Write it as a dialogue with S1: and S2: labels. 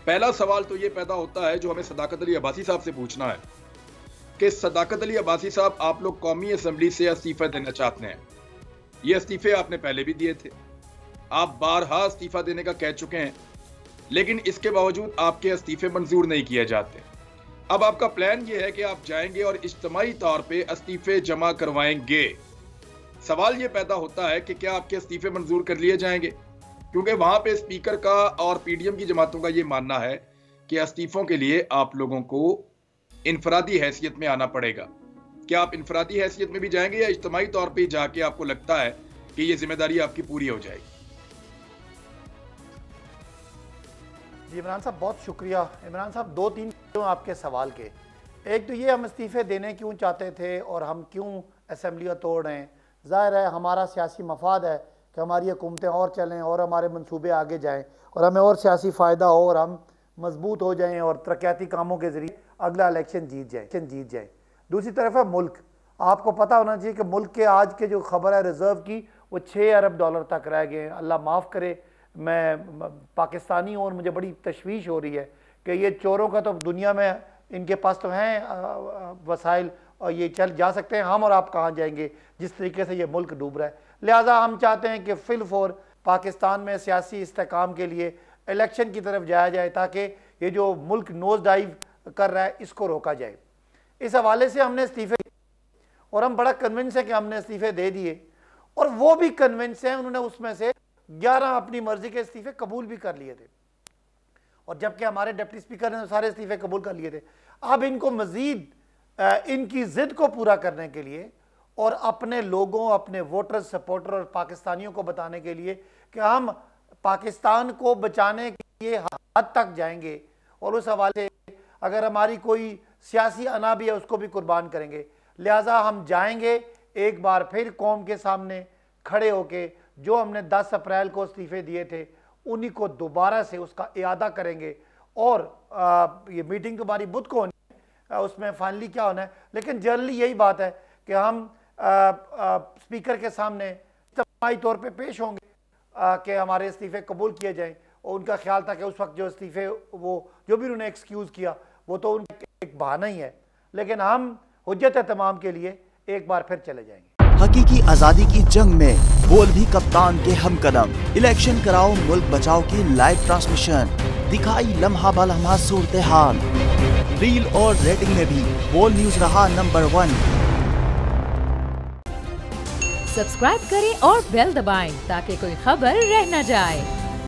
S1: पहला सवाल तो ये पैदा होता है जो हमें सदाकत अली अब्बासी साहब से पूछना है कि सदाकत अली अब्बासी साहब, आप लोग कौमी असम्बली से इस्तीफा देना चाहते हैं। ये इस्तीफे आपने पहले भी दिए थे, आप बारहा इस्तीफा देने का कह चुके हैं, लेकिन इसके बावजूद आपके इस्तीफे मंजूर नहीं किए जाते। अब आपका प्लान ये है कि आप जाएंगे और इज्तिमाई तौर पे इस्तीफे जमा करवाएंगे। सवाल ये पैदा होता है कि क्या आपके इस्तीफे मंजूर कर लिए जाएंगे, क्योंकि वहां पे स्पीकर का और पीडीएम की जमातों का ये मानना है कि इस्तीफों के लिए आप लोगों को इनफरादी हैसियत में आना पड़ेगा। क्या आप इनफरादी हैसियत में भी जाएंगे या इज्तिमाई तौर पे जाके आपको लगता है कि ये जिम्मेदारी आपकी पूरी हो जाएगी?
S2: जी इमरान साहब, बहुत शुक्रिया। इमरान साहब, 2-3 आपके सवाल के। एक तो ये, हम इस्तीफे देने क्यों चाहते थे और हम क्यों असम्बलियाँ तोड़ रहे हैं। ज़ाहिर है हमारा सियासी मफाद है कि हमारी हुकूमतें और चलें और हमारे मंसूबे आगे जाएं और हमें और सियासी फ़ायदा हो और हम मजबूत हो जाएं और तरक्याती कामों के ज़रिए अगला इलेक्शन जीत जाएं। दूसरी तरफ है मुल्क। आपको पता होना चाहिए कि मुल्क के आज के जो खबर है रिज़र्व की, वो 6 अरब डॉलर तक रह गए हैं। अल्लाह माफ़ करे, मैं पाकिस्तानी हूँ और मुझे बड़ी तशवीश हो रही है कि ये चोरों का तो दुनिया में इनके पास तो हैं वसाइल और ये चल जा सकते हैं, हम और आप कहाँ जाएंगे जिस तरीके से ये मुल्क डूब रहा है। लिहाजा हम चाहते हैं कि फिलफोर पाकिस्तान में सियासी इस्तेकाम के लिए इलेक्शन की तरफ जाया जाए ताकि ये जो मुल्क नोज डाइव कर रहा है इसको रोका जाए। इस हवाले से हमने इस्तीफे, और हम बड़ा कन्विंस है कि हमने इस्तीफे दे दिए, और वो भी कन्विंस हैं, उन्होंने उसमें से 11 अपनी मर्जी के इस्तीफे कबूल भी कर लिए थे, और जबकि हमारे डिप्टी स्पीकर ने सारे इस्तीफे कबूल कर लिए थे। अब इनको मजीद इनकी जिद को पूरा करने के लिए और अपने लोगों, अपने वोटर, सपोर्टर और पाकिस्तानियों को बताने के लिए कि हम पाकिस्तान को बचाने के लिए हद तक जाएंगे और उस हवाले से अगर हमारी कोई सियासी अना भी है उसको भी कुर्बान करेंगे। लिहाजा हम जाएंगे एक बार फिर कौम के सामने खड़े होके, जो हमने 10 अप्रैल को इस्तीफे दिए थे उन्हीं को दोबारा से उसका इयादा करेंगे। और ये मीटिंग तुम्हारी बुध को होनी है, उसमें फाइनली क्या होना है, लेकिन जनरली यही बात है कि हम स्पीकर के सामने इज्तिमाई तौर पे पेश होंगे कि हमारे इस्तीफे कबूल किए जाएं। और उनका ख्याल था कि उस वक्त जो इस्तीफे, वो जो भी उन्होंने एक्सक्यूज़ किया वो तो उनका एक बहाना ही है, लेकिन हम हुज्जत तमाम के लिए एक बार फिर चले जाएंगे।
S3: हकीकी आजादी की जंग में बोल भी कप्तान के हम कदम। इलेक्शन कराओ मुल्क बचाओ की लाइव ट्रांसमिशन, दिखाई लम्हा बलम्हा सूरत हाल। रील और रेटिंग में भी बोल न्यूज रहा नंबर 1।
S4: सब्सक्राइब करें और बेल दबाएं ताकि कोई खबर रह न जाए।